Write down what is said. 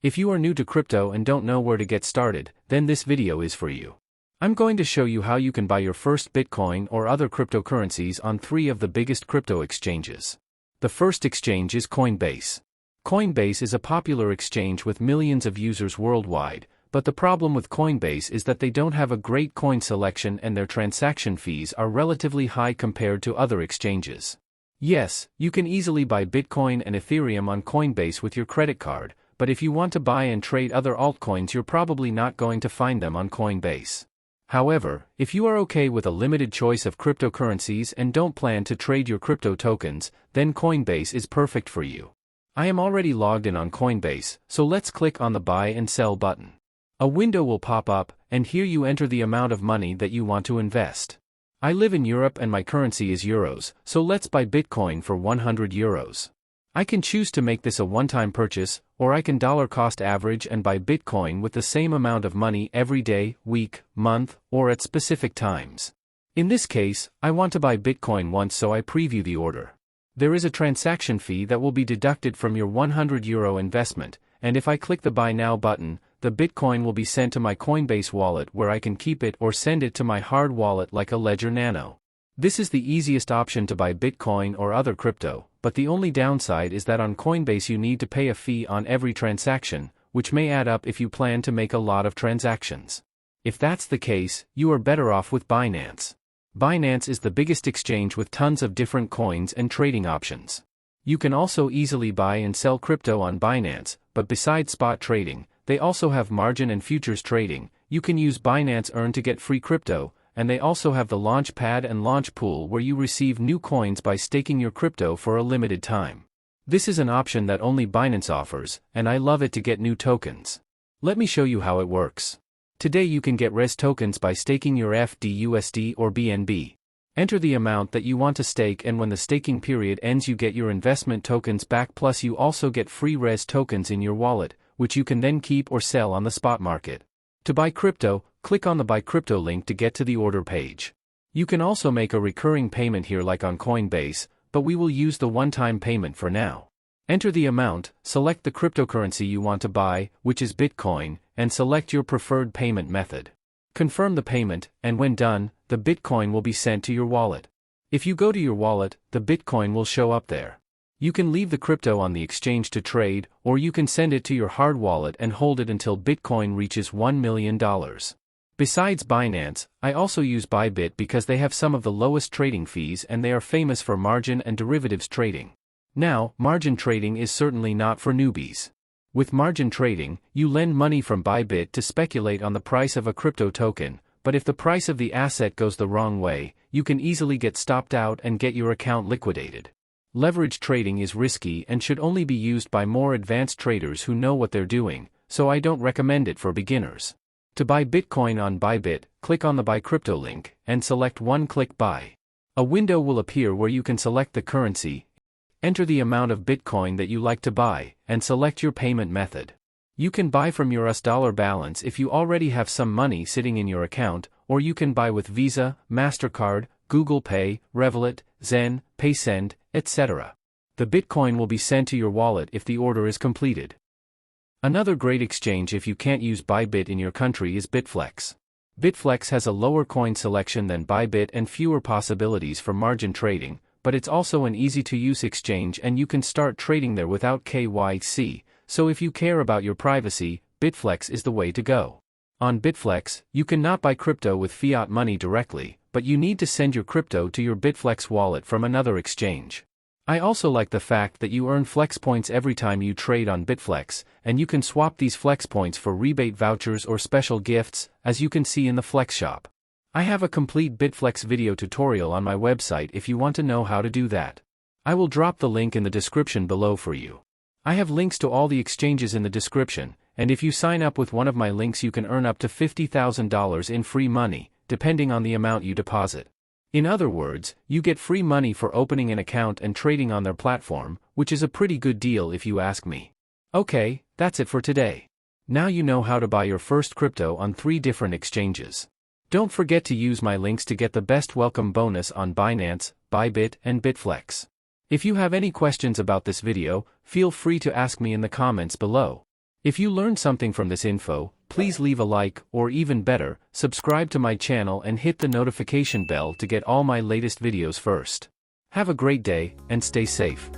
If you are new to crypto and don't know where to get started, then this video is for you. I'm going to show you how you can buy your first Bitcoin or other cryptocurrencies on 3 of the biggest crypto exchanges. The first exchange is Coinbase. Coinbase is a popular exchange with millions of users worldwide, but the problem with Coinbase is that they don't have a great coin selection and their transaction fees are relatively high compared to other exchanges. Yes, you can easily buy Bitcoin and Ethereum on Coinbase with your credit card, but if you want to buy and trade other altcoins, you're probably not going to find them on Coinbase. However, if you are okay with a limited choice of cryptocurrencies and don't plan to trade your crypto tokens, then Coinbase is perfect for you. I am already logged in on Coinbase, so let's click on the Buy and Sell button. A window will pop up, and here you enter the amount of money that you want to invest. I live in Europe and my currency is euros, so let's buy Bitcoin for 100 euros. I can choose to make this a one-time purchase, or I can dollar cost average and buy Bitcoin with the same amount of money every day, week, month, or at specific times. In this case, I want to buy Bitcoin once, so I preview the order. There is a transaction fee that will be deducted from your 100 euro investment, and if I click the Buy Now button, the Bitcoin will be sent to my Coinbase wallet where I can keep it or send it to my hard wallet like a Ledger Nano. This is the easiest option to buy Bitcoin or other crypto, but the only downside is that on Coinbase you need to pay a fee on every transaction, which may add up if you plan to make a lot of transactions. If that's the case, you are better off with Binance. Binance is the biggest exchange with tons of different coins and trading options. You can also easily buy and sell crypto on Binance, but besides spot trading, they also have margin and futures trading. You can use Binance Earn to get free crypto, and they also have the launch pad and launch pool where you receive new coins by staking your crypto for a limited time. This is an option that only Binance offers, and I love it to get new tokens. Let me show you how it works. Today you can get RES tokens by staking your FDUSD or BNB. Enter the amount that you want to stake, and when the staking period ends you get your investment tokens back, plus you also get free RES tokens in your wallet, which you can then keep or sell on the spot market. To buy crypto, click on the Buy Crypto link to get to the order page. You can also make a recurring payment here like on Coinbase, but we will use the one-time payment for now. Enter the amount, select the cryptocurrency you want to buy, which is Bitcoin, and select your preferred payment method. Confirm the payment, and when done, the Bitcoin will be sent to your wallet. If you go to your wallet, the Bitcoin will show up there. You can leave the crypto on the exchange to trade, or you can send it to your hard wallet and hold it until Bitcoin reaches $1 million. Besides Binance, I also use Bybit because they have some of the lowest trading fees and they are famous for margin and derivatives trading. Now, margin trading is certainly not for newbies. With margin trading, you lend money from Bybit to speculate on the price of a crypto token, but if the price of the asset goes the wrong way, you can easily get stopped out and get your account liquidated. Leverage trading is risky and should only be used by more advanced traders who know what they're doing, so I don't recommend it for beginners. To buy Bitcoin on Bybit, click on the Buy Crypto link, and select one-click Buy. A window will appear where you can select the currency, enter the amount of Bitcoin that you like to buy, and select your payment method. You can buy from your US dollar balance if you already have some money sitting in your account, or you can buy with Visa, MasterCard, Google Pay, Revolut, Zen, PaySend, etc. The Bitcoin will be sent to your wallet if the order is completed. Another great exchange if you can't use Bybit in your country is Bitflex. Bitflex has a lower coin selection than Bybit and fewer possibilities for margin trading, but it's also an easy-to-use exchange and you can start trading there without KYC, so if you care about your privacy, Bitflex is the way to go. On Bitflex, you cannot buy crypto with fiat money directly, but you need to send your crypto to your Bitflex wallet from another exchange. I also like the fact that you earn flex points every time you trade on Bitflex, and you can swap these flex points for rebate vouchers or special gifts, as you can see in the Flex shop. I have a complete Bitflex video tutorial on my website if you want to know how to do that. I will drop the link in the description below for you. I have links to all the exchanges in the description, and if you sign up with one of my links you can earn up to $50,000 in free money, depending on the amount you deposit. In other words, you get free money for opening an account and trading on their platform, which is a pretty good deal if you ask me. Okay, that's it for today. Now you know how to buy your first crypto on 3 different exchanges. Don't forget to use my links to get the best welcome bonus on Binance, Bybit, and Bitflex. If you have any questions about this video, feel free to ask me in the comments below. If you learned something from this info, please leave a like, or even better, subscribe to my channel and hit the notification bell to get all my latest videos first. Have a great day, and stay safe.